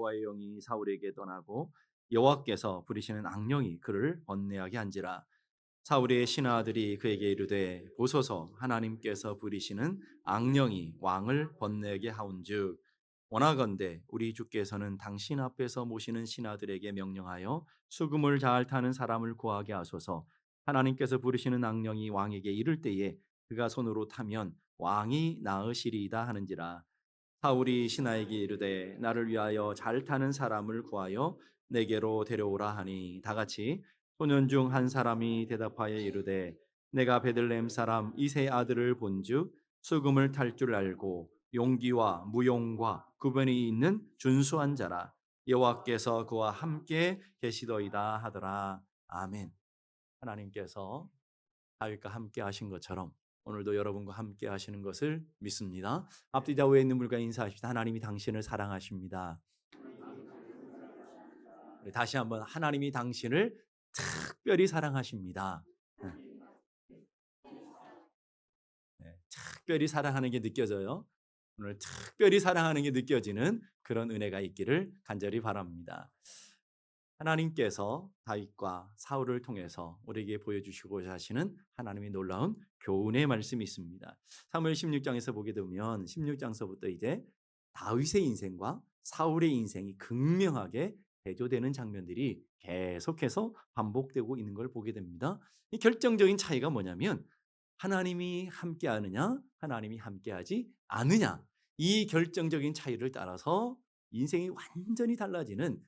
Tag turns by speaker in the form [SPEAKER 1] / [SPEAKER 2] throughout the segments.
[SPEAKER 1] 여호와의 영이 사울에게 떠나고 여호와께서 부리시는 악령이 그를 번뇌하게 한지라. 사울의 신하들이 그에게 이르되 보소서, 하나님께서 부리시는 악령이 왕을 번뇌하게 하온즉 원하건대 우리 주께서는 당신 앞에서 모시는 신하들에게 명령하여 수금을 잘 타는 사람을 구하게 하소서. 하나님께서 부르시는 악령이 왕에게 이를 때에 그가 손으로 타면 왕이 나으시리이다 하는지라. 사울이 신하에게 이르되 나를 위하여 잘 타는 사람을 구하여 내게로 데려오라 하니 다 같이 소년 중 한 사람이 대답하여 이르되 내가 베들레헴 사람 이세 아들을 본즉 수금을 탈 줄 알고 용기와 무용과 구변이 있는 준수한 자라. 여호와께서 그와 함께 계시더이다 하더라. 아멘. 하나님께서 다윗과 함께 하신 것처럼 오늘도 여러분과 함께 하시는 것을 믿습니다. 앞뒤 좌우에 있는 분과 인사하십시다. 하나님이 당신을 사랑하십니다. 다시 한번 하나님이 당신을 특별히 사랑하십니다. 특별히 사랑하는 게 느껴져요. 오늘 특별히 사랑하는 게 느껴지는 그런 은혜가 있기를 간절히 바랍니다. 하나님께서 다윗과 사울을 통해서 우리에게 보여주시고자 하시는 하나님의 놀라운 교훈의 말씀이 있습니다. 사무엘 16장에서 보게 되면 16장서부터 이제 다윗의 인생과 사울의 인생이 극명하게 대조되는 장면들이 계속해서 반복되고 있는 걸 보게 됩니다. 이 결정적인 차이가 뭐냐면 하나님이 함께하느냐, 하나님이 함께하지 않느냐, 이 결정적인 차이를 따라서 인생이 완전히 달라지는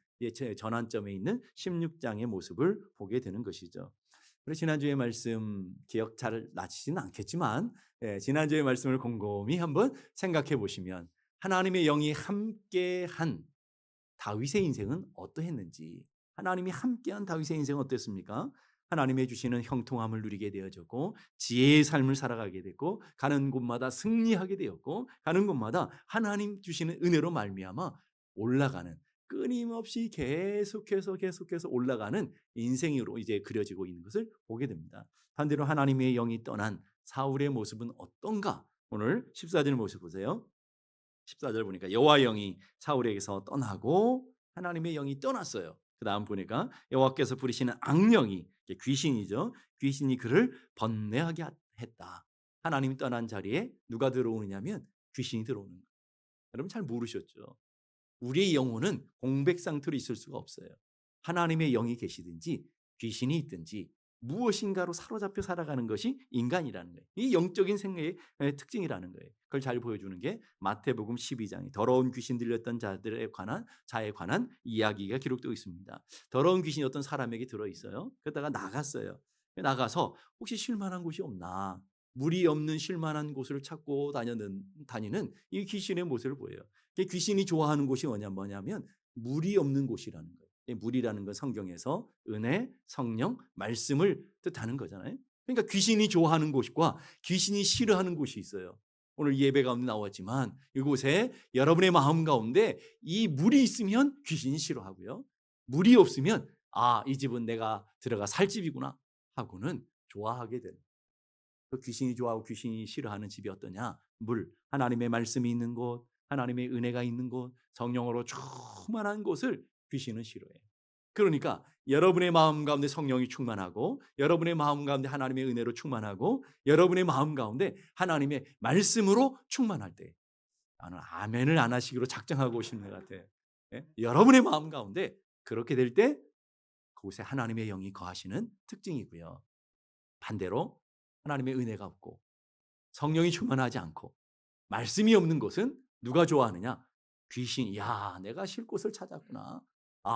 [SPEAKER 1] 전환점에 있는 16장의 모습을 보게 되는 것이죠. 그래서 지난주의 말씀 기억 잘 나시지는 않겠지만 지난주의 말씀을 곰곰이 한번 생각해 보시면 하나님의 영이 함께한 다윗의 인생은 어떠했는지, 하나님이 함께한 다윗의 인생은 어땠습니까? 하나님의 주시는 형통함을 누리게 되어졌고 지혜의 삶을 살아가게 됐고 가는 곳마다 승리하게 되었고 가는 곳마다 하나님 주시는 은혜로 말미암아 올라가는, 끊임없이 계속해서 올라가는 인생으로 이제 그려지고 있는 것을 보게 됩니다. 반대로 하나님의 영이 떠난 사울의 모습은 어떤가? 오늘 14절 모습 보세요. 14절 보니까 여호와의 영이 사울에게서 떠나고 하나님의 영이 떠났어요. 그 다음 보니까 여호와께서 부리시는 악령이, 귀신이죠. 귀신이 그를 번뇌하게 했다. 하나님이 떠난 자리에 누가 들어오느냐면 귀신이 들어오는 거예요. 여러분 잘 모르셨죠? 우리의 영혼은 공백 상태로 있을 수가 없어요. 하나님의 영이 계시든지 귀신이 있든지 무엇인가로 사로잡혀 살아가는 것이 인간이라는 거예요. 이 영적인 생애의 특징이라는 거예요. 그걸 잘 보여주는 게 마태복음 12장이 더러운 귀신 들렸던 자에 관한 이야기가 기록되어 있습니다. 더러운 귀신이 어떤 사람에게 들어있어요. 그러다가 나갔어요. 나가서 혹시 쉴 만한 곳이 없나, 물이 없는 쉴 만한 곳을 찾고 다니는 이 귀신의 모습을 보여요. 귀신이 좋아하는 곳이 뭐냐면 물이 없는 곳이라는 거예요. 물이라는 건 성경에서 은혜, 성령, 말씀을 뜻하는 거잖아요. 그러니까 귀신이 좋아하는 곳과 귀신이 싫어하는 곳이 있어요. 오늘 예배 가운데 나왔지만 이곳에 여러분의 마음 가운데 이 물이 있으면 귀신이 싫어하고요. 물이 없으면 이 집은 내가 들어가 살 집이구나 하고는 좋아하게 되는. 그 귀신이 좋아하고 귀신이 싫어하는 집이 어떠냐? 물, 하나님의 말씀이 있는 곳, 하나님의 은혜가 있는 곳, 성령으로 충만한 곳을 귀신은 싫어해요. 그러니까 여러분의 마음 가운데 성령이 충만하고 여러분의 마음 가운데 하나님의 은혜로 충만하고 여러분의 마음 가운데 하나님의 말씀으로 충만할 때, 나는 아멘을 안 하시기로 작정하고 오시는 것 같아요. 여러분의 마음 가운데 그렇게 될 때 그곳에 하나님의 영이 거하시는 특징이고요. 반대로 하나님의 은혜가 없고 성령이 충만하지 않고 말씀이 없는 곳은 누가 좋아하느냐? 귀신이, 야, 내가 쉴 곳을 찾았구나.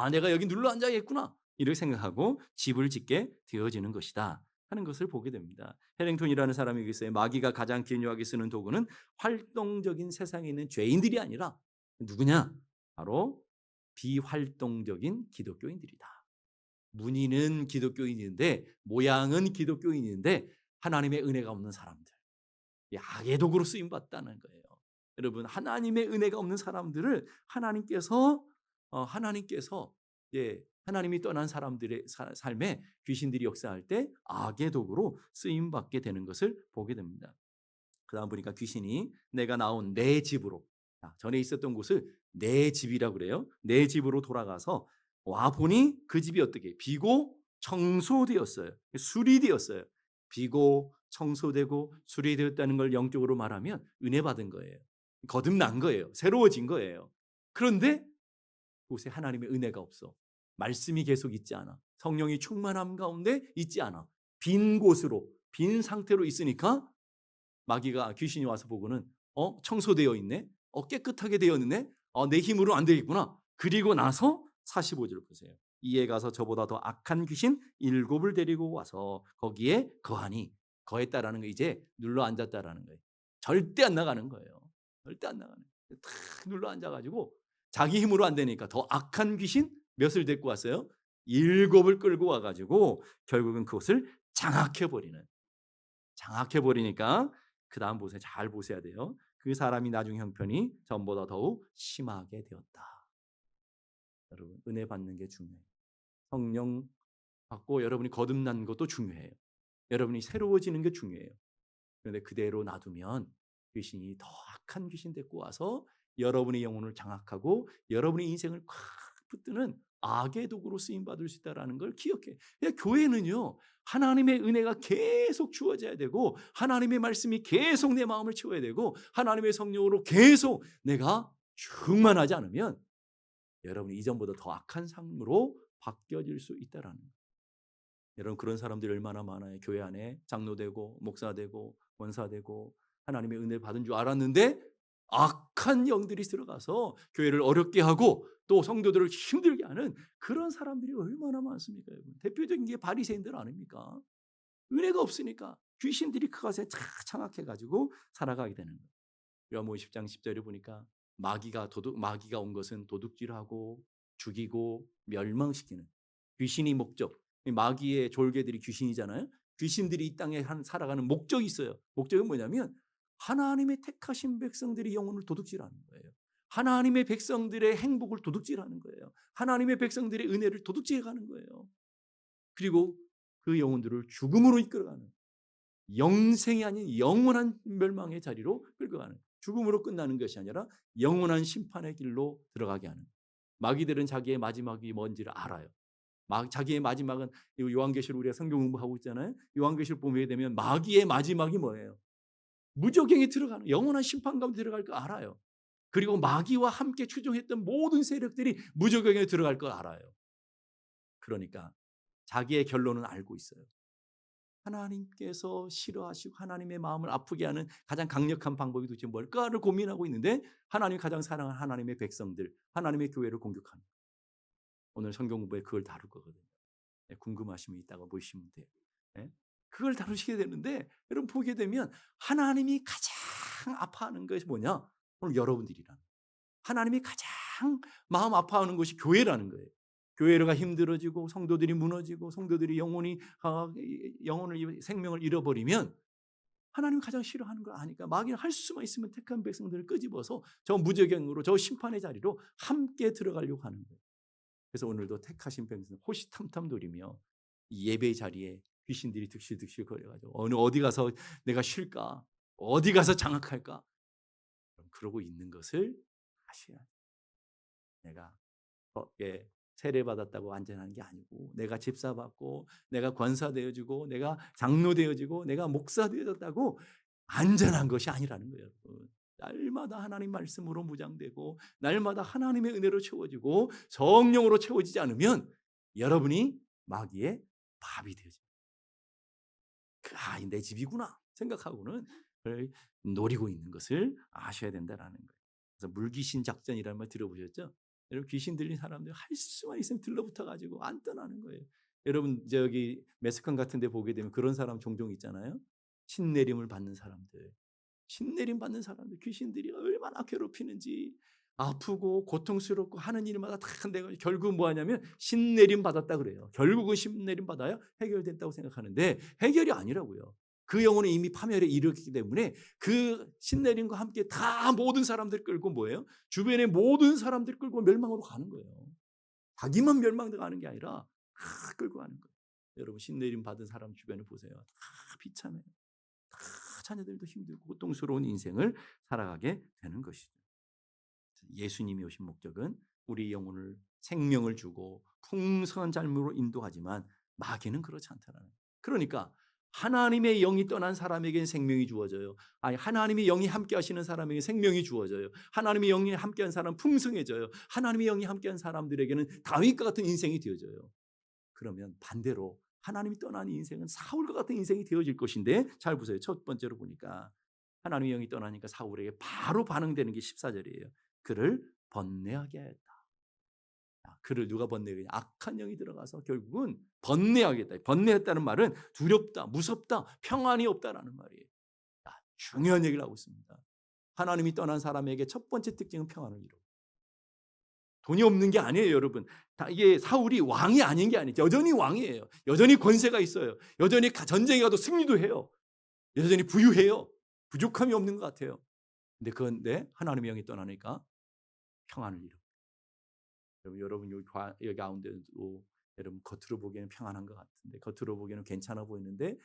[SPEAKER 1] 내가 여기 눌러 앉아야겠구나. 이렇게 생각하고 집을 짓게 되어지는 것이다 하는 것을 보게 됩니다. 해링턴이라는 사람이 여기 있어요. 마귀가 가장 기묘하게 쓰는 도구는 활동적인 세상에 있는 죄인들이 아니라 누구냐? 바로 비활동적인 기독교인들이다. 문의는 기독교인인데 모양은 기독교인인데 하나님의 은혜가 없는 사람들, 악의 도구로 쓰임받다는 거예요. 여러분, 하나님의 은혜가 없는 사람들을 하나님께서 하나님이 떠난 사람들의 삶에 귀신들이 역사할 때 악의 도구로 쓰임받게 되는 것을 보게 됩니다. 그 다음 보니까 귀신이 내가 나온 내 집으로, 전에 있었던 곳을 내 집이라고 그래요. 내 집으로 돌아가서 와 보니 그 집이 어떻게 비고 청소되었어요. 수리되었어요. 비고 청소되고 수리되었다는 걸 영적으로 말하면 은혜 받은 거예요. 거듭난 거예요. 새로워진 거예요. 그런데 그곳에 하나님의 은혜가 없어. 말씀이 계속 있지 않아. 성령이 충만함 가운데 있지 않아. 빈 곳으로, 빈 상태로 있으니까 마귀가 귀신이 와서 보고는 청소되어 있네. 깨끗하게 되어 있네. 내 힘으로 안 되겠구나. 그리고 나서 45절 보세요. 이에 가서 저보다 더 악한 귀신 7을 데리고 와서 거기에 거하니 거했다라는 거 이제 눌러 앉았다라는 거예요. 절대 안 나가는 거예요. 절대 안 나가는 거예요. 탁 눌러 앉아가지고 자기 힘으로 안 되니까 더 악한 귀신 몇을 데리고 왔어요? 7을 끌고 와가지고 결국은 그것을 장악해버리는. 장악해버리니까 그 다음 보세요. 잘 보셔야 돼요. 그 사람이 나중 형편이 전보다 더욱 심하게 되었다. 여러분 은혜 받는 게 중요해요. 성령 받고 여러분이 거듭난 것도 중요해요. 여러분이 새로워지는 게 중요해요. 그런데 그대로 놔두면 귀신이 더 악한 귀신 데리고 와서 여러분의 영혼을 장악하고 여러분의 인생을 콱 붙드는 악의 도구로 쓰임받을 수 있다는 걸 기억해. 교회는요. 하나님의 은혜가 계속 주어져야 되고 하나님의 말씀이 계속 내 마음을 채워야 되고 하나님의 성령으로 계속 내가 충만하지 않으면 여러분이 이전보다 더 악한 삶으로 바뀌어질 수 있다는 거예요. 여러분 그런 사람들이 얼마나 많아요. 교회 안에 장로되고 목사되고 원사되고 하나님의 은혜를 받은 줄 알았는데 악한 영들이 들어가서 교회를 어렵게 하고 또 성도들을 힘들게 하는 그런 사람들이 얼마나 많습니까? 여러분. 대표적인 게 바리새인들 아닙니까? 은혜가 없으니까 귀신들이 그것에 장악해가지고 살아가게 되는 거예요. 요한복음 10장 10절에 보니까 마귀가 온 것은 도둑질하고 죽이고 멸망시키는 귀신이 목적. 마귀의 졸개들이 귀신이잖아요. 귀신들이 이 땅에 살아가는 목적이 있어요. 목적은 뭐냐면 하나님의 택하신 백성들이 영혼을 도둑질하는 거예요. 하나님의 백성들의 행복을 도둑질하는 거예요. 하나님의 백성들의 은혜를 도둑질하는 거예요. 그리고 그 영혼들을 죽음으로 이끌어가는 영생이 아닌 영원한 멸망의 자리로 끌고 가는 죽음으로 끝나는 것이 아니라 영원한 심판의 길로 들어가게 하는 마귀들은 자기의 마지막이 뭔지를 알아요. 자기의 마지막은 요한계시록 우리가 성경 공부하고 있잖아요. 요한계시록 보게 되면 마귀의 마지막이 뭐예요? 무저갱에 들어가는 영원한 심판 가운데 들어갈 거 알아요. 그리고 마귀와 함께 추종했던 모든 세력들이 무저갱에 들어갈 걸 알아요. 그러니까 자기의 결론은 알고 있어요. 하나님께서 싫어하시고 하나님의 마음을 아프게 하는 가장 강력한 방법이 도대체 뭘까를 고민하고 있는데 하나님이 가장 사랑하는 하나님의 백성들, 하나님의 교회를 공격하는 거예요. 오늘 성경 공부에 그걸 다룰 거거든요. 궁금하시면 이따가 보시면 돼요. 그걸 다루시게 되는데 여러분 보게 되면 하나님이 가장 아파하는 것이 뭐냐? 오늘 여러분들이라는 거예요. 하나님이 가장 마음 아파하는 것이 교회라는 거예요. 교회가 힘들어지고 성도들이 무너지고 성도들이 영혼을 생명을 잃어버리면 하나님이 가장 싫어하는 걸 아니까 마귀는 할 수만 있으면 택한 백성들을 끄집어서 저 무저갱으로 저 심판의 자리로 함께 들어가려고 하는 거예요. 그래서 오늘도 택하신 백성 호시탐탐 노리며 이 예배 자리에 귀신들이 득실득실 거려가지고 어디 가서 내가 쉴까? 어디 가서 장악할까? 그러고 있는 것을 아셔야 돼요. 내가 세례받았다고 안전한 게 아니고 내가 집사받고 내가 권사 되어지고 내가 장로 되어지고 내가 목사 되어졌다고 안전한 것이 아니라는 거예요. 여러분. 날마다 하나님 말씀으로 무장되고 날마다 하나님의 은혜로 채워지고 성령으로 채워지지 않으면 여러분이 마귀의 밥이 되어집니다. 내 집이구나 생각하고는 그걸 노리고 있는 것을 아셔야 된다는 거예요. 그래서 물귀신 작전이라는 말 들어보셨죠? 여러분 귀신 들린 사람들 할 수만 있으면 들러붙어 가지고 안 떠나는 거예요. 여러분 저기 매스컴 같은 데 보게 되면 그런 사람 종종 있잖아요. 신내림을 받는 사람들. 신내림 받는 사람들 귀신들이 얼마나 괴롭히는지 아프고 고통스럽고 하는 일마다 다 내가 결국 뭐 하냐면 신내림 받았다 그래요. 결국은 신내림 받아야 해결됐다고 생각하는데 해결이 아니라고요. 그 영혼은 이미 파멸에 이르렀기 때문에 그 신내림과 함께 다 모든 사람들 끌고 뭐예요? 주변의 모든 사람들 끌고 멸망으로 가는 거예요. 자기만 멸망가는 게 아니라 다 끌고 가는 거예요. 여러분 신내림 받은 사람 주변을 보세요. 다 비참해요. 다 자녀들도 힘들고 고통스러운 인생을 살아가게 되는 것이죠. 예수님이 오신 목적은 우리 영혼을 생명을 주고 풍성한 삶으로 인도하지만 마귀는 그렇지 않다는 거예요. 그러니까 하나님의 영이 떠난 사람에게는 생명이 주어져요. 아니, 하나님의 영이 함께 하시는 사람에게 생명이 주어져요. 하나님의 영이 함께한 사람은 풍성해져요. 하나님의 영이 함께한 사람들에게는 다윗과 같은 인생이 되어져요. 그러면 반대로 하나님이 떠난 인생은 사울과 같은 인생이 되어질 것인데, 잘 보세요. 첫 번째로 보니까 하나님의 영이 떠나니까 사울에게 바로 반응되는 게 14절이에요. 그를 번뇌하게 하였다. 그를 누가 번뇌하게? 악한 영이 들어가서 결국은 번뇌하겠다. 번뇌했다는 말은 두렵다, 무섭다, 평안이 없다라는 말이에요. 중요한 얘기를 하고 있습니다. 하나님이 떠난 사람에게 첫 번째 특징은 평안을 이루고, 돈이 없는 게 아니에요, 여러분. 이게 사울이 왕이 아닌 게 아니죠. 여전히 왕이에요. 여전히 권세가 있어요. 여전히 전쟁에 가도 승리도 해요. 여전히 부유해요. 부족함이 없는 것 같아요. 근데 그런데 하나님의 영이 떠나니까 평안을 잃어. 여러분 여기 가운데도 여러분 겉으로 보기에는 평안한 것 같은데, 겉으로 보기에는 괜찮아 보이는데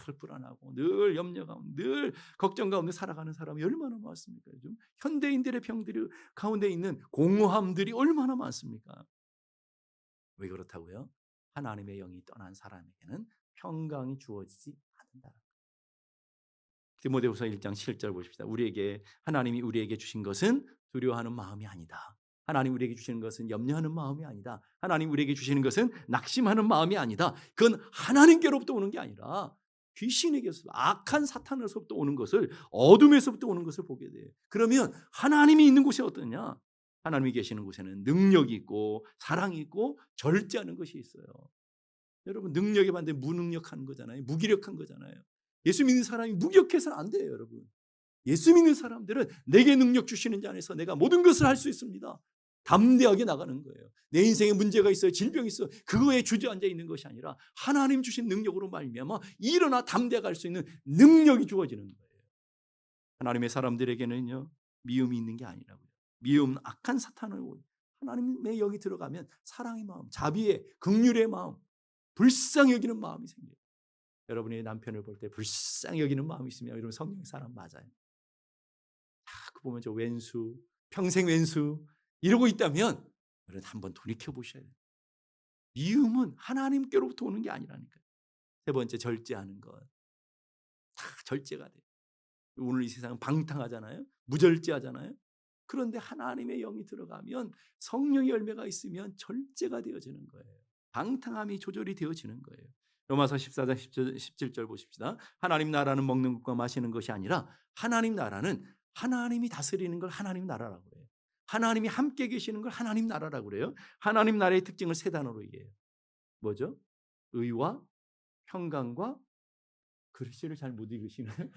[SPEAKER 1] 늘 불안하고 늘 염려 가운데, 늘 걱정 가운데 살아가는 사람이 얼마나 많습니까? 요즘 현대인들의 병들이 가운데 있는 공허함들이 얼마나 많습니까? 왜 그렇다고요? 하나님의 영이 떠난 사람에게는 평강이 주어지지 않는다. 디모데후서 1장 7절 보십시다. 하나님이 우리에게 주신 것은 두려워하는 마음이 아니다. 하나님 우리에게 주시는 것은 염려하는 마음이 아니다. 하나님 우리에게 주시는 것은 낙심하는 마음이 아니다. 그건 하나님께로부터 오는 게 아니라 귀신에게서, 악한 사탄에서부터 오는 것을, 어둠에서부터 오는 것을 보게 돼요. 그러면 하나님이 있는 곳이 어떠냐? 하나님이 계시는 곳에는 능력이 있고 사랑이 있고 절제하는 것이 있어요. 여러분, 능력에 반대 무능력한 거잖아요. 무기력한 거잖아요. 예수 믿는 사람이 무기력해서는 안 돼요, 여러분. 예수 믿는 사람들은 내게 능력 주시는 자 안에서 내가 모든 것을 할 수 있습니다. 담대하게 나가는 거예요. 내 인생에 문제가 있어요. 질병이 있어요. 그거에 주저앉아 있는 것이 아니라 하나님 주신 능력으로 말미암아 일어나 담대하게 할 수 있는 능력이 주어지는 거예요. 하나님의 사람들에게는요, 미움이 있는 게 아니라고요. 미움, 악한 사탄을 하나님의 영이 들어가면 사랑의 마음, 자비의, 긍휼의 마음, 불쌍히 여기는 마음이 생겨요. 여러분이 남편을 볼 때 불쌍히 여기는 마음이 있으면 여러분 성령의 사람 맞아요. 그 보면 저 왼수, 평생 왼수 이러고 있다면 여러분 한번 돌이켜 보셔야 돼요. 미움은 하나님께로부터 오는 게 아니라니까요. 세 번째, 절제하는 것. 다 절제가 돼요. 오늘 이 세상은 방탕하잖아요. 무절제하잖아요. 그런데 하나님의 영이 들어가면, 성령의 열매가 있으면 절제가 되어지는 거예요. 방탕함이 조절이 되어지는 거예요. 로마서 14장 17절 보십시다. 하나님 나라는 먹는 것과 마시는 것이 아니라, 하나님 나라는 하나님이 다스리는 걸 하나님 나라라고 해요. 하나님이 함께 계시는 걸 하나님 나라라고 그래요. 하나님 나라의 특징을 세 단어로 이해해요. 뭐죠? 의와 평강과, 글씨를 잘 못 읽으시나요?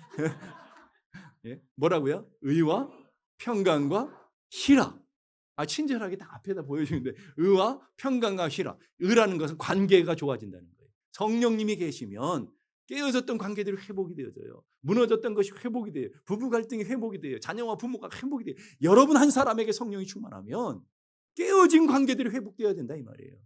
[SPEAKER 1] 예? 뭐라고요? 의와 평강과 희락. 친절하게 딱 앞에다 보여주는데, 의와 평강과 희락. 의라는 것은 관계가 좋아진다는 거예요. 성령님이 계시면 깨어졌던 관계들이 회복이 되어져요. 무너졌던 것이 회복이 돼요. 부부 갈등이 회복이 돼요. 자녀와 부모가 회복이 돼요. 여러분 한 사람에게 성령이 충만하면 깨어진 관계들이 회복되어야 된다 이 말이에요.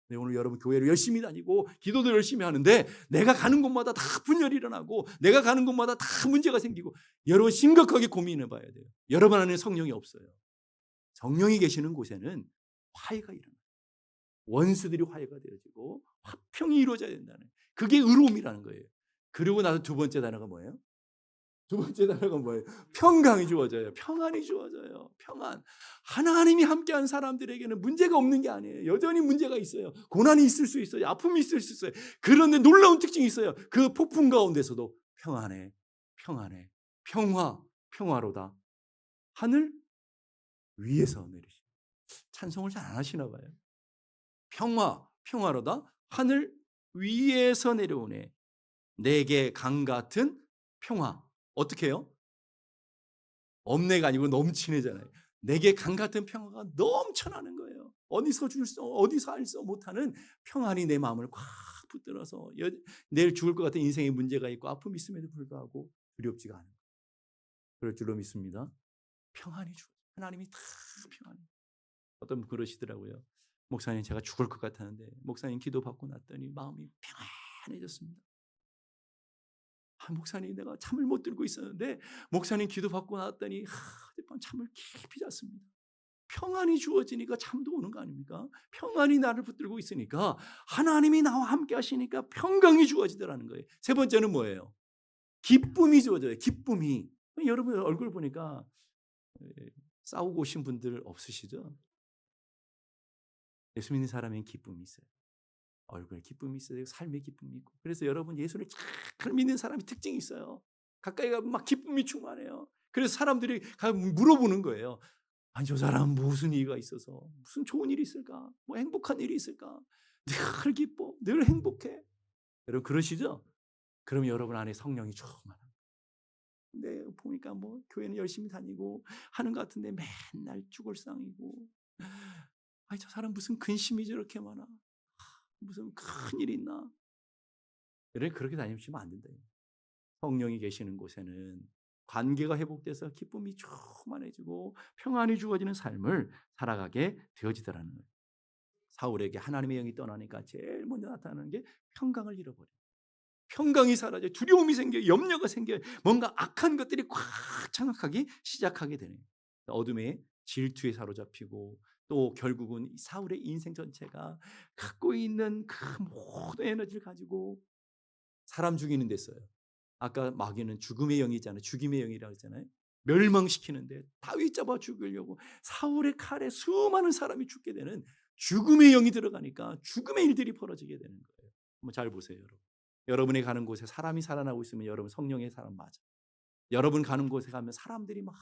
[SPEAKER 1] 네, 오늘 여러분 교회를 열심히 다니고 기도도 열심히 하는데 내가 가는 곳마다 다 분열이 일어나고 내가 가는 곳마다 다 문제가 생기고, 여러분 심각하게 고민해 봐야 돼요. 여러분 안에 성령이 없어요. 성령이 계시는 곳에는 화해가 일어나요. 원수들이 화해가 되어지고 화평이 이루어져야 된다는, 그게 의로움이라는 거예요. 그리고 나서 두 번째 단어가 뭐예요? 두 번째 단어가 뭐예요? 평강이 주어져요. 평안이 주어져요. 평안. 하나님이 함께한 사람들에게는 문제가 없는 게 아니에요. 여전히 문제가 있어요. 고난이 있을 수 있어요. 아픔이 있을 수 있어요. 그런데 놀라운 특징이 있어요. 그 폭풍 가운데서도 평안해, 평안해, 평화로다. 하늘 위에서 내리시. 찬송을 잘 안 하시나 봐요. 평화로다. 하늘 위에서 내려오네. 내게 강 같은 평화. 어떻게 해요? 없네가 아니고 넘치네잖아요. 내게 강 같은 평화가 넘쳐나는 거예요. 어디서 알 수 못하는 평안이 내 마음을 꽉 붙들어서, 내일 죽을 것 같은 인생의 문제가 있고 아픔이 있음에도 불구하고 두렵지가 않아요. 그럴 줄로 믿습니다. 평안이 주어져요. 하나님이 다 평안해. 어떤 분 그러시더라고요. 목사님, 제가 죽을 것 같았는데 목사님 기도받고 났더니 마음이 평안해졌습니다. 목사님, 내가 잠을 못 들고 있었는데 목사님 기도받고 났더니 어젯밤 잠을 깊이 잤습니다. 평안이 주어지니까 잠도 오는 거 아닙니까? 평안이 나를 붙들고 있으니까 하나님이 나와 함께 하시니까 평강이 주어지더라는 거예요. 세 번째는 뭐예요? 기쁨이 주어져요. 기쁨이. 여러분 얼굴 보니까 싸우고 오신 분들 없으시죠? 예수 믿는 사람에겐 기쁨이 있어요. 얼굴에 기쁨이 있어요. 삶에 기쁨이 있고. 그래서 여러분 예수를 잘 믿는 사람이 특징이 있어요. 가까이 가면 막 기쁨이 충만해요. 그래서 사람들이 물어보는 거예요. 아니 저 사람 무슨 일이 있어서 무슨 좋은 일이 있을까? 뭐 행복한 일이 있을까? 늘 기뻐, 늘 행복해. 여러분 그러시죠? 그럼 여러분 안에 성령이 충만합니다. 근데 보니까 뭐 교회는 열심히 다니고 하는 것 같은데 맨날 죽을상이고, 아니 저 사람 무슨 근심이 저렇게 많아? 무슨 큰 일이 있나? 여러분 그렇게 다니시면 안 된다. 성령이 계시는 곳에는 관계가 회복돼서 기쁨이 충만해지고 평안이 주어지는 삶을 살아가게 되어지더라는 거예요. 사울에게 하나님의 영이 떠나니까 제일 먼저 나타나는 게 평강을 잃어버려요. 평강이 사라져요. 두려움이 생겨요. 염려가 생겨요. 뭔가 악한 것들이 꽉 장악하기 시작하게 되네요. 어둠의 질투에 사로잡히고 또 결국은 사울의 인생 전체가 갖고 있는 그 모든 에너지를 가지고 사람 죽이는 데 써요. 아까 마귀는 죽음의 영이잖아요. 죽임의 영이라고 했잖아요. 멸망시키는데 다윗 잡아 죽이려고 사울의 칼에 수많은 사람이 죽게 되는 죽음의 영이 들어가니까 죽음의 일들이 벌어지게 되는 거예요. 한번 잘 보세요, 여러분. 여러분이 가는 곳에 사람이 살아나고 있으면 여러분 성령의 사람 맞아. 여러분 가는 곳에 가면 사람들이 막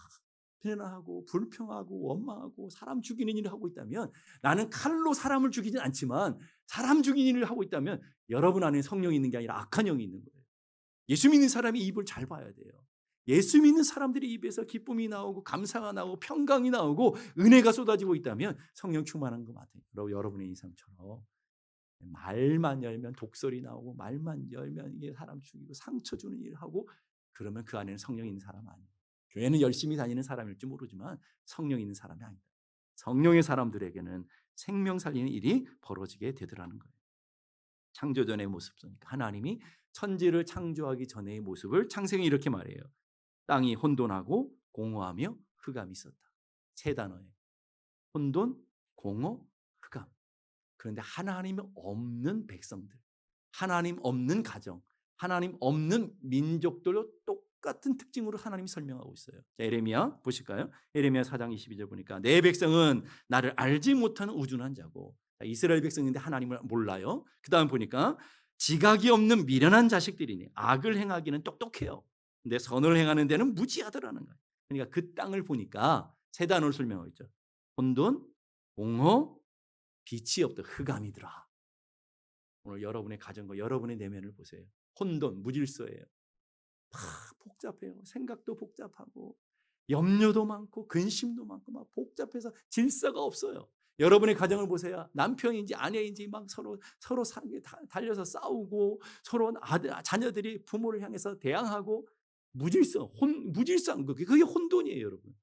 [SPEAKER 1] 비난하고 불평하고 원망하고 사람 죽이는 일을 하고 있다면, 나는 칼로 사람을 죽이진 않지만 사람 죽이는 일을 하고 있다면 여러분 안에 성령이 있는 게 아니라 악한 영이 있는 거예요. 예수 믿는 사람이 입을 잘 봐야 돼요. 예수 믿는 사람들의 입에서 기쁨이 나오고 감사가 나오고 평강이 나오고 은혜가 쏟아지고 있다면 성령 충만한 거 맞아요. 여러분의 인상처럼 말만 열면 독설이 나오고 말만 열면 이게 사람 죽이고 상처 주는 일을 하고, 그러면 그 안에는 성령 있는 사람 아니에요. 교회는 열심히 다니는 사람일지 모르지만 성령 있는 사람이 아니다. 성령의 사람들에게는 생명 살리는 일이 벌어지게 되더라는 거예요. 창조전의 모습 보니까 하나님이 천지를 창조하기 전의 모습을 창세기 이렇게 말해요. 땅이 혼돈하고 공허하며 흑암이 있었다. 세 단어예요. 혼돈, 공허, 흑암. 그런데 하나님 없는 백성들, 하나님 없는 가정, 하나님 없는 민족들로 똑같은 특징으로 하나님이 설명하고 있어요. 자, 예레미야 보실까요? 예레미야 4장 22절 보니까 내 백성은 나를 알지 못하는 우둔한 자고, 이스라엘 백성인데 하나님을 몰라요. 그 다음 보니까 지각이 없는 미련한 자식들이니 악을 행하기는 똑똑해요. 근데 선을 행하는 데는 무지하더라는 거예요. 그러니까 그 땅을 보니까 세 단어를 설명하고 있죠. 혼돈, 공허, 빛이 없다. 흑암이더라. 오늘 여러분의 가정과 여러분의 내면을 보세요. 혼돈, 무질서예요. 다 복잡해요. 생각도 복잡하고 염려도 많고 근심도 많고 막 복잡해서 질서가 없어요. 여러분의 가정을 보세요. 남편인지 아내인지 막 서로 달려서 싸우고, 서로 자녀들이 부모를 향해서 대항하고, 무질서한 거, 그게 혼돈이에요, 여러분.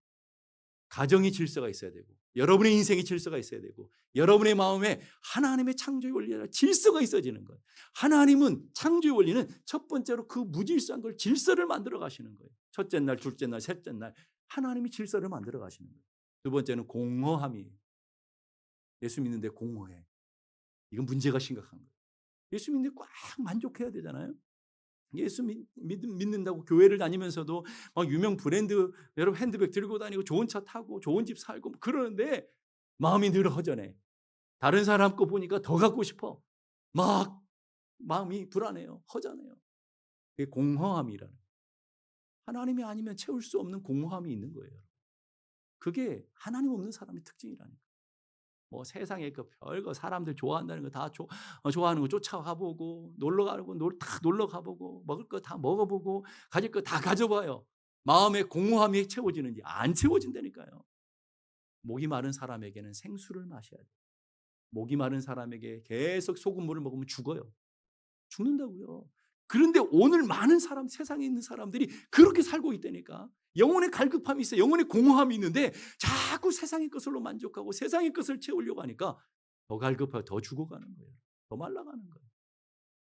[SPEAKER 1] 가정이 질서가 있어야 되고, 여러분의 인생에 질서가 있어야 되고, 여러분의 마음에 하나님의 창조의 원리라 질서가 있어지는 거예요. 하나님은 창조의 원리는 첫 번째로 그 무질서한 걸 질서를 만들어 가시는 거예요. 첫째 날, 둘째 날, 셋째 날 하나님이 질서를 만들어 가시는 거예요. 두 번째는 공허함이에요. 예수 믿는데 공허해. 이건 문제가 심각한 거예요. 예수 믿는데 꽉 만족해야 되잖아요. 예수 믿는다고 교회를 다니면서도 막 유명 브랜드 여러분 핸드백 들고 다니고 좋은 차 타고 좋은 집 살고 그러는데 마음이 늘 허전해. 다른 사람 거 보니까 더 갖고 싶어. 막 마음이 불안해요. 허전해요. 그게 공허함이라는, 하나님이 아니면 채울 수 없는 공허함이 있는 거예요. 그게 하나님 없는 사람의 특징이라니까. 뭐 세상에 그 별거 사람들 좋아한다는 거 다 좋아하는 거 쫓아가보고, 놀러 가고 다 놀러 가보고, 먹을 거 다 먹어보고, 가질 거 다 가져봐요. 마음의 공허함이 채워지는지 안 채워진다니까요. 목이 마른 사람에게는 생수를 마셔야 돼요. 목이 마른 사람에게 계속 소금물을 먹으면 죽어요. 죽는다고요. 그런데 오늘 많은 사람, 세상에 있는 사람들이 그렇게 살고 있다니까. 영혼의 갈급함이 있어요. 영혼의 공허함이 있는데 자꾸 세상의 것으로 만족하고 세상의 것을 채우려고 하니까 더 갈급하고 더 죽어가는 거예요. 더 말라가는 거예요.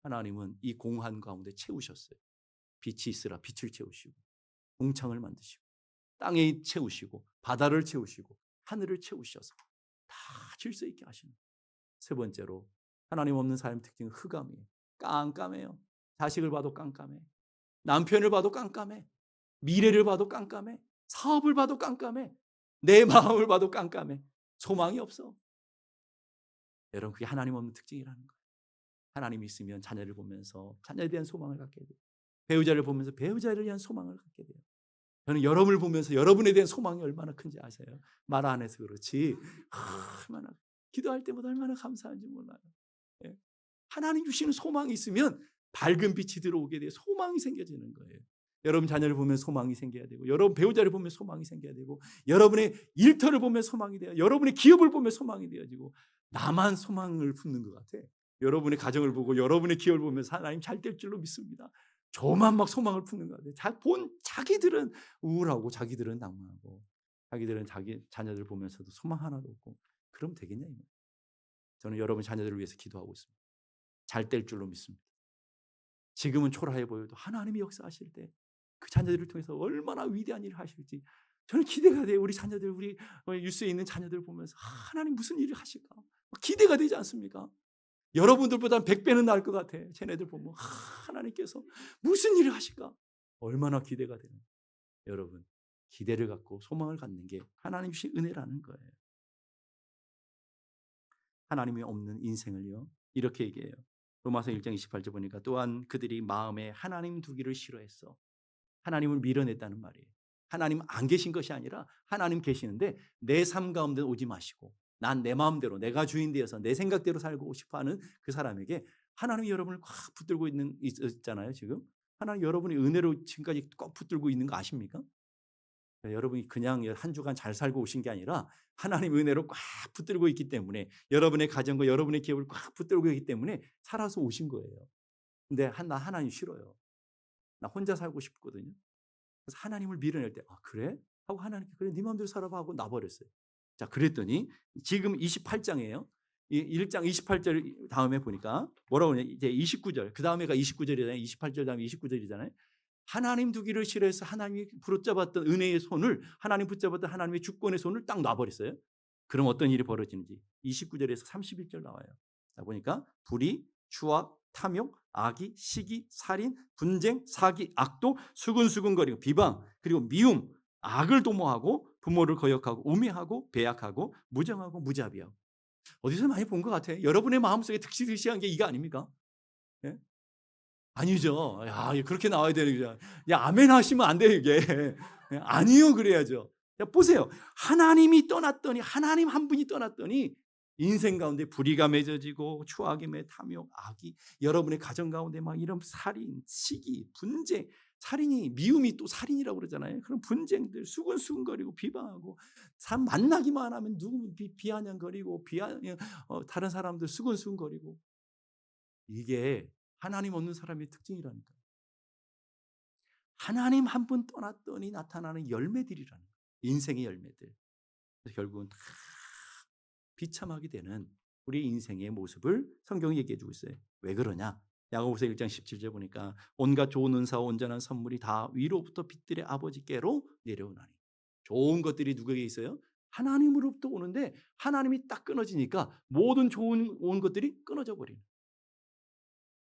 [SPEAKER 1] 하나님은 이 공허한 가운데 채우셨어요. 빛이 있으라 빛을 채우시고, 공창을 만드시고, 땅에 채우시고, 바다를 채우시고, 하늘을 채우셔서 다 질서 있게 하시는 거예요. 세 번째로 하나님 없는 삶의 특징은 흑암이에요. 깜깜해요. 자식을 봐도 깜깜해. 남편을 봐도 깜깜해. 미래를 봐도 깜깜해. 사업을 봐도 깜깜해. 내 마음을 봐도 깜깜해. 소망이 없어. 여러분, 그게 하나님 없는 특징이라는 거예요. 하나님이 있으면 자녀를 보면서 자녀에 대한 소망을 갖게 돼요. 배우자를 보면서 배우자를 위한 소망을 갖게 돼요. 저는 여러분을 보면서 여러분에 대한 소망이 얼마나 큰지 아세요? 말 안 해서 그렇지 얼마나 기도할 때마다 얼마나 감사한지 몰라요. 예. 하나님 주시는 소망이 있으면 밝은 빛이 들어오게 돼요. 소망이 생겨지는 거예요. 여러분 자녀를 보면 소망이 생겨야 되고, 여러분 배우자를 보면 소망이 생겨야 되고, 여러분의 일터를 보면 소망이 돼요. 여러분의 기업을 보면 소망이 되어지고. 나만 소망을 품는 것 같아. 여러분의 가정을 보고 여러분의 기업을 보면서 하나님 잘 될 줄로 믿습니다. 저만 막 소망을 품는 것 같아. 자기들은 우울하고 자기들은 낭만하고 자기들은 자기 자녀들 보면서도 소망 하나도 없고. 그럼 되겠냐 이 말이에요. 저는 여러분 자녀들을 위해서 기도하고 있습니다. 잘 될 줄로 믿습니다. 지금은 초라해 보여도 하나님이 역사하실 때 그 자녀들을 통해서 얼마나 위대한 일을 하실지 저는 기대가 돼요. 우리 자녀들, 우리 유스에 있는 자녀들 보면서 하나님 무슨 일을 하실까 기대가 되지 않습니까? 여러분들보다 100배는 나을 것 같아. 쟤네들 보면 하나님께서 무슨 일을 하실까 얼마나 기대가 되는. 여러분, 기대를 갖고 소망을 갖는 게 하나님 주신 은혜라는 거예요. 하나님이 없는 인생을요 이렇게 얘기해요. 로마서 1장 28절 보니까 또한 그들이 마음에 하나님 두기를 싫어했어. 하나님을 밀어냈다는 말이에요. 하나님 안 계신 것이 아니라 하나님 계시는데 내 삶 가운데 오지 마시고 난 내 마음대로 내가 주인 되어서 내 생각대로 살고 싶어하는 그 사람에게 하나님이 여러분을 꽉 붙들고 있잖아요. 지금 하나님 여러분의 은혜로 지금까지 꽉 붙들고 있는 거 아십니까? 여러분이 그냥 한 주간 잘 살고 오신 게 아니라 하나님 은혜로 꽉 붙들고 있기 때문에, 여러분의 가정과 여러분의 기업을 꽉 붙들고 있기 때문에 살아서 오신 거예요. 근데 나 하나님 싫어요. 나 혼자 살고 싶거든요. 그래서 하나님을 밀어낼 때 그래? 하고 하나님께 그래 네 마음대로 살아봐 하고 놔버렸어요. 자, 그랬더니 지금 28장이에요. 1장 28절 다음에 보니까 뭐라고 하냐, 이제 29절 그 다음에가 29절이잖아요. 28절 다음에 29절이잖아요. 하나님 두기를 싫어해서 하나님이 붙잡았던 은혜의 손을, 하나님 붙잡았던 하나님의 주권의 손을 딱 놔버렸어요. 그럼 어떤 일이 벌어지는지 29절에서 31절 나와요. 자, 보니까 불의, 추악, 탐욕, 악의, 시기, 살인, 분쟁, 사기, 악도, 수근수근거리고 비방, 그리고 미움, 악을 도모하고 부모를 거역하고 우매하고 배약하고 무정하고 무자비하고. 어디서 많이 본 것 같아요. 여러분의 마음속에 득실득실한 게 이거 아닙니까? 예? 아니죠. 야, 그렇게 나와야 되는 거죠. 야, 아멘 하시면 안 돼요, 이게. 아니요, 그래야죠. 야, 보세요. 하나님이 떠났더니, 하나님 한 분이 떠났더니 인생 가운데 불의가 맺어지고 추악이 탐욕, 악이 여러분의 가정 가운데 막 이런 살인, 시기, 분쟁, 살인이 미움이 또 살인이라고 그러잖아요. 그런 분쟁들 수근수근거리고 비방하고 사람 만나기만 하면 누구 비아냥거리고 다른 사람들 수근수근거리고. 이게 하나님 없는 사람의 특징이라니까. 하나님 한 분 떠났더니 나타나는 열매들이라는 거예요. 인생의 열매들. 그래서 결국은 다 비참하게 되는 우리 인생의 모습을 성경이 얘기해 주고 있어요. 왜 그러냐? 야고보서 1장 17절 보니까 온갖 좋은 은사와 온전한 선물이 다 위로부터 빛들의 아버지께로 내려오나니. 좋은 것들이 누구에게 있어요? 하나님으로부터 오는데 하나님이 딱 끊어지니까 모든 좋은 온 것들이 끊어져 버리는.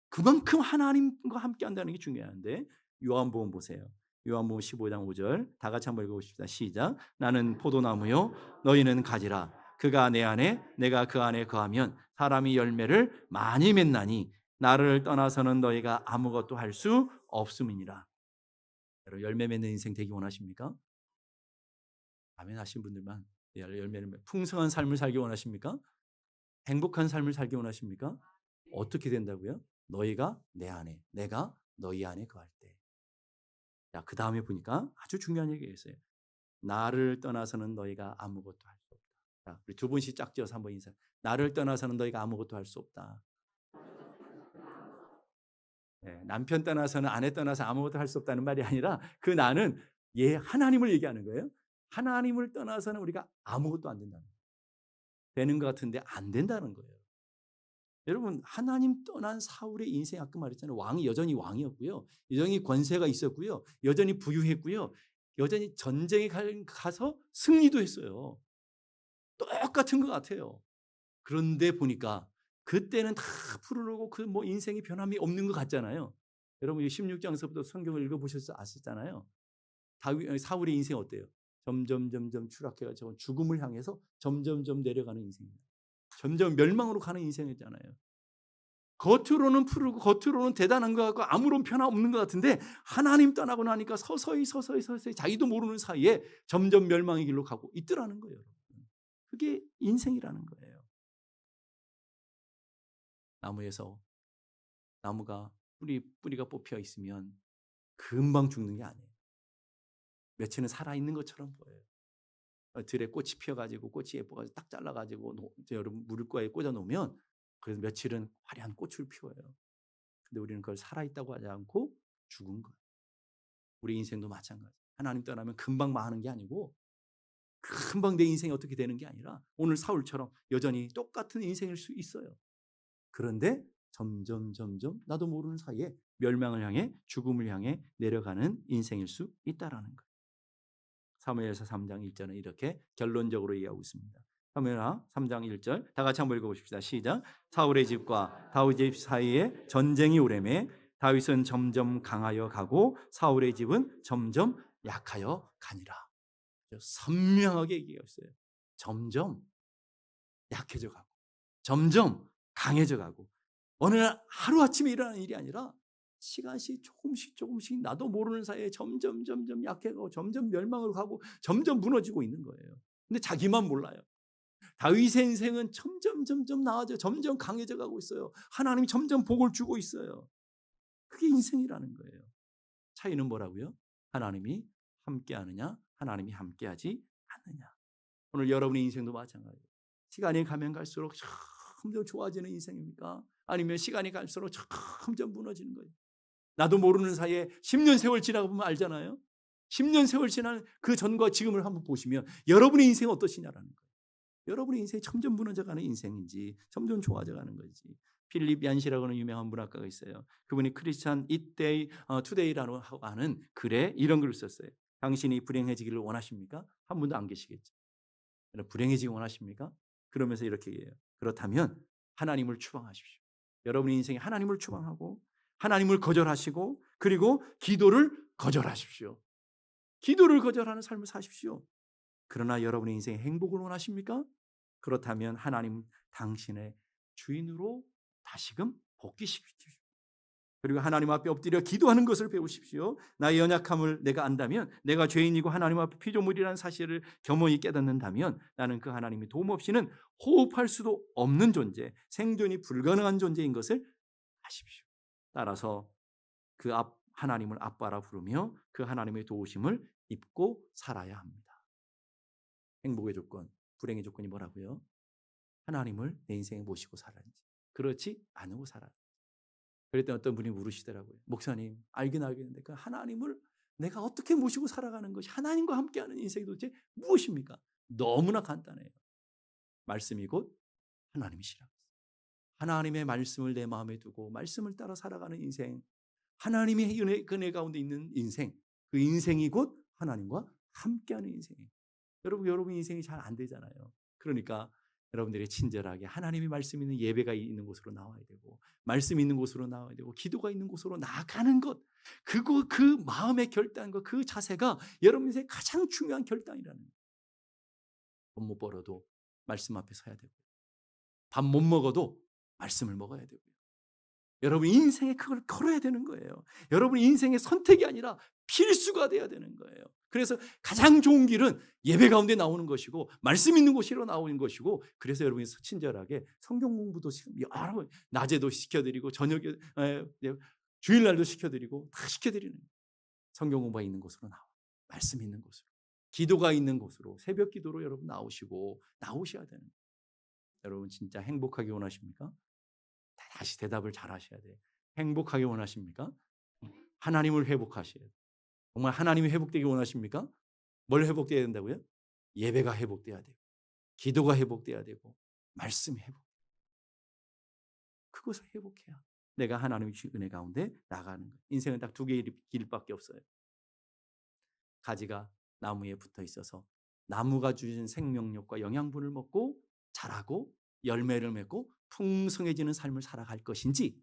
[SPEAKER 1] 그만큼 하나님과 함께 한다는 게 중요한데, 요한복음 보세요. 요한복음 15장 5절 다 같이 한번 읽어봅시다. 시작. 나는 포도나무요 너희는 가지라. 그가 내 안에 내가 그 안에 거하면 사람이 열매를 많이 맺나니 나를 떠나서는 너희가 아무것도 할 수 없음이니라. 여러분, 열매 맺는 인생 되기 원하십니까? 아멘 하신 분들만 열매를 풍성한 삶을 살기 원하십니까? 행복한 삶을 살기 원하십니까? 어떻게 된다고요? 너희가 내 안에, 내가 너희 안에 거할 때. 자, 그 다음에 보니까 아주 중요한 얘기가 있어요. 나를 떠나서는 너희가 아무것도 할 수 없다. 자, 우리 두 분씩 짝지어서 한번 인사. 나를 떠나서는 너희가 아무것도 할 수 없다. 네, 남편 떠나서는 아내 떠나서 아무것도 할 수 없다는 말이 아니라 그 나는 하나님을 얘기하는 거예요. 하나님을 떠나서는 우리가 아무것도 안 된다는 거예요. 되는 것 같은데 안 된다는 거예요. 여러분, 하나님 떠난 사울의 인생 아까 말했잖아요. 왕이 여전히 왕이었고요. 여전히 권세가 있었고요. 여전히 부유했고요. 여전히 전쟁에 가서 승리도 했어요. 똑같은 것 같아요. 그런데 보니까 그때는 다 푸르르고 그 뭐 인생이 변함이 없는 것 같잖아요. 여러분 16장서부터 성경을 읽어보셔서 아시잖아요. 사울의 인생이 어때요? 점점 추락해 가지고 죽음을 향해서 점점점 내려가는 인생입니다. 점점 멸망으로 가는 인생이잖아요. 겉으로는 푸르고 겉으로는 대단한 것 같고 아무런 변화 없는 것 같은데 하나님 떠나고 나니까 서서히 자기도 모르는 사이에 점점 멸망의 길로 가고 있더라는 거예요. 그게 인생이라는 거예요. 나무에서 나무가 뿌리가 뽑혀 있으면 금방 죽는 게 아니에요. 며칠은 살아있는 것처럼 보여요. 들에 꽃이 피어가지고 꽃이 예뻐가지고 딱 잘라가지고 여러분 물가에 꽂아 놓으면 그래서 며칠은 화려한 꽃을 피워요. 근데 우리는 그걸 살아있다고 하지 않고 죽은 거예요. 우리 인생도 마찬가지. 하나님 떠나면 금방 망하는 게 아니고 금방 내 인생이 어떻게 되는 게 아니라 오늘 사울처럼 여전히 똑같은 인생일 수 있어요. 그런데 점점 나도 모르는 사이에 멸망을 향해 죽음을 향해 내려가는 인생일 수 있다라는 거예요. 사무엘서 3장 1절은 이렇게 결론적으로 얘기하고 있습니다. 사무엘하 3장 1절 다 같이 한번 읽어보십시다. 시작. 사울의 집과 다윗의 집 사이에 전쟁이 오래매 다윗은 점점 강하여 가고 사울의 집은 점점 약하여 가니라. 선명하게 얘기했어요. 점점 약해져 가고 점점 강해져 가고 어느 날 하루아침에 일어나는 일이 아니라 시간씩 조금씩 나도 모르는 사이에 점점 약해가고 점점 멸망으로 가고 점점 무너지고 있는 거예요. 근데 자기만 몰라요. 다윗의 인생은 점점 나아져 점점 강해져 가고 있어요. 하나님이 점점 복을 주고 있어요. 그게 인생이라는 거예요. 차이는 뭐라고요? 하나님이 함께하느냐 하나님이 함께하지 않느냐. 오늘 여러분의 인생도 마찬가지예요. 시간이 가면 갈수록 점점 좋아지는 인생입니까? 아니면 시간이 갈수록 점점 무너지는 거예요. 나도 모르는 사이에 10년 세월 지나가 보면 알잖아요. 10년 세월 지난 그 전과 지금을 한번 보시면 여러분의 인생이 어떠시냐라는 거예요. 여러분의 인생이 점점 무너져가는 인생인지 점점 좋아져가는 건지. 필립 얀시라고 하는 유명한 문학가가 있어요. 그분이 크리스찬 이데이 투데이라고 하는 글에 이런 글을 썼어요. 당신이 불행해지기를 원하십니까? 한 분도 안 계시겠죠. 불행해지기 원하십니까? 그러면서 이렇게 얘기해요. 그렇다면 하나님을 추방하십시오. 여러분의 인생에 하나님을 추방하고 하나님을 거절하시고 그리고 기도를 거절하십시오. 기도를 거절하는 삶을 사십시오. 그러나 여러분의 인생에 행복을 원하십니까? 그렇다면 하나님 당신의 주인으로 다시금 복귀시키십시오. 그리고 하나님 앞에 엎드려 기도하는 것을 배우십시오. 나의 연약함을 내가 안다면, 내가 죄인이고 하나님 앞에 피조물이라는 사실을 겸허히 깨닫는다면 나는 그 하나님이 도움 없이는 호흡할 수도 없는 존재, 생존이 불가능한 존재인 것을 아십시오. 따라서 그 하나님을 아빠라 부르며 그 하나님의 도우심을 입고 살아야 합니다. 행복의 조건, 불행의 조건이 뭐라고요? 하나님을 내 인생에 모시고 살아야지. 그렇지 않고 살아야. 그랬더니 어떤 분이 물으시더라고요. 목사님, 알긴 알겠는데 그 하나님을 내가 어떻게 모시고 살아가는 것이 하나님과 함께하는 인생이 도대체 무엇입니까? 너무나 간단해요. 말씀이 곧 하나님이시라. 하나님의 말씀을 내 마음에 두고 말씀을 따라 살아가는 인생, 하나님의 은혜 가운데 있는 인생, 그 인생이 곧 하나님과 함께하는 인생이에요. 여러분 인생이 잘 안 되잖아요. 그러니까 여러분들이 친절하게 하나님의 말씀 있는 예배가 있는 곳으로 나와야 되고 말씀 있는 곳으로 나와야 되고 기도가 있는 곳으로 나아가는 것, 그 마음의 결단과 그 자세가 여러분 인생의 가장 중요한 결단이라는 거예요. 돈 못 벌어도 말씀 앞에 서야 되고 밥 못 먹어도 말씀을 먹어야 되고요. 여러분 인생에 그걸 걸어야 되는 거예요. 여러분 인생의 선택이 아니라 필수가 돼야 되는 거예요. 그래서 가장 좋은 길은 예배 가운데 나오는 것이고 말씀 있는 곳으로 나오는 것이고 그래서 여러분이 친절하게 성경 공부도 여러 낮에도 시켜드리고 저녁에 주일날도 시켜드리고 다 시켜드리는 거예요. 성경 공부가 있는 곳으로 나와 말씀 있는 곳으로 기도가 있는 곳으로 새벽 기도로 여러분 나오셔야 되는 거예요. 여러분 진짜 행복하게 원하십니까? 다시 대답을 잘 하셔야 돼요. 행복하게 원하십니까? 하나님을 회복하셔야 돼요. 정말 하나님이 회복되기 원하십니까? 뭘 회복돼야 된다고요? 예배가 회복돼야 돼요. 기도가 회복돼야 되고 말씀이 회복. 그것을 회복해야 내가 하나님의 은혜 가운데 나가는 거예요. 인생은 딱 두 개의 길밖에 없어요. 가지가 나무에 붙어 있어서 나무가 주신 생명력과 영양분을 먹고 자라고 열매를 맺고 풍성해지는 삶을 살아갈 것인지,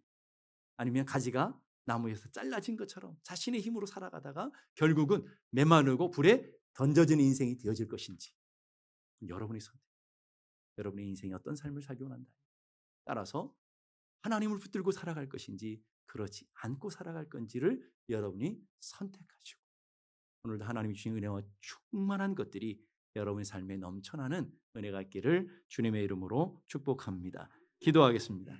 [SPEAKER 1] 아니면 가지가 나무에서 잘라진 것처럼 자신의 힘으로 살아가다가 결국은 메마르고 불에 던져지는 인생이 되어질 것인지, 여러분의 선택, 여러분의 인생이 어떤 삶을 살기 원한다. 따라서 하나님을 붙들고 살아갈 것인지 그렇지 않고 살아갈 건지를 여러분이 선택하시고, 오늘도 하나님이 주신 은혜와 충만한 것들이 여러분의 삶에 넘쳐나는 은혜가 있기를 주님의 이름으로 축복합니다. 기도하겠습니다.